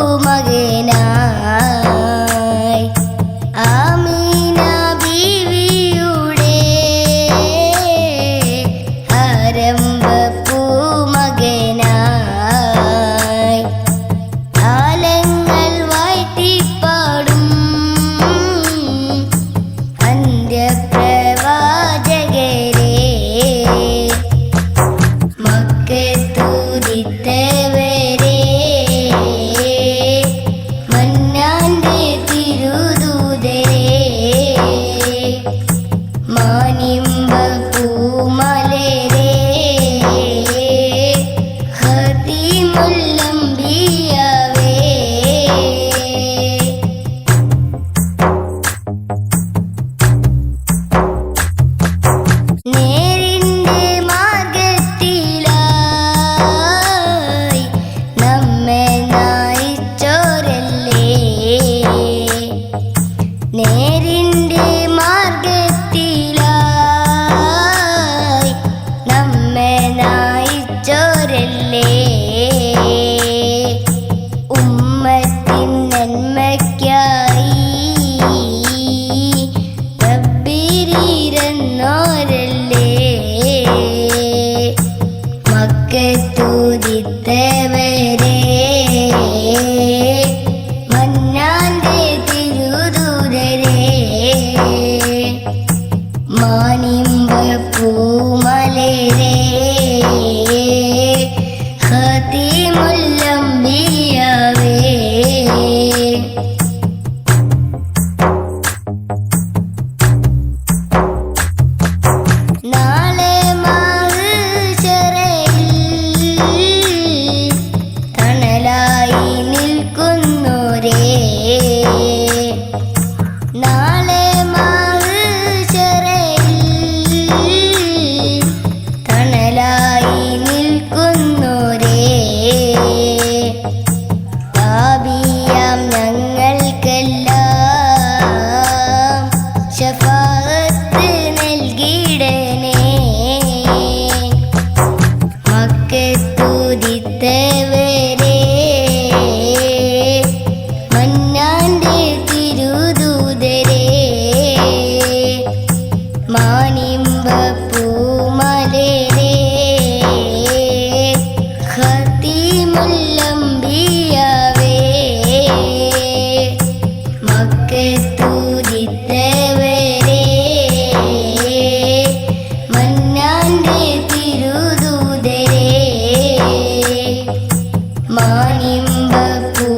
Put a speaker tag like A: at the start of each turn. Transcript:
A: പൂമകനായി ആമീന ബീവിയുടെ ആരംഭ പൂമകനായി ആലങ്ങൾ വാഴ്ത്തിപ്പാടും അന്ത്യപ്രവാചകരെ മക്കത്തുദിത്തവരെ മന്നാന്റെ തിരുദൂതരെ മാനിമ്പ പൂമലരെ ഖതീമുല്ലംബിയാവേ നേരിന്റെ മാർഗത്തിലായി നമ്മെ നയിച്ചോരല്ലേ നേരിന്റെ മാർഗത്തിലായി നമ്മെ നയിച്ചോരല്ലേ ഉമ്മത്തിൻ നന്മയ്ക്കായി റബ്ബിലിരുന്നോരല്ലേ മക്കത്തുദിത്തവരെ മന്നാന്റെ തിരുദൂതരെ മാനിമ്പ പൂമലരെ ഖതീമുല്ലംബിയാവേ നാളെ മഹ്ശറയിൽ തണലായി നിൽക്കുന്നോരേ നാളെ മഹ്ശറയിൽ തണലായി നിൽക്കുന്നോരേ പാപിയാം ഞങ്ങൾക്കെല്ലാം ശഫാഅത്ത് നൽകിടണേ മക്കത്തുദിത്തവരെ മന്നാന്റെ തിരുദൂതരെ മാനിമ്പ പൂമലരെ ഖതീമുല്ലംബിയാവേ മക്കത്തുദിത്തവരെ മന്നാന്റെ തിരുദൂതരെ മാനിമ്പ പൂ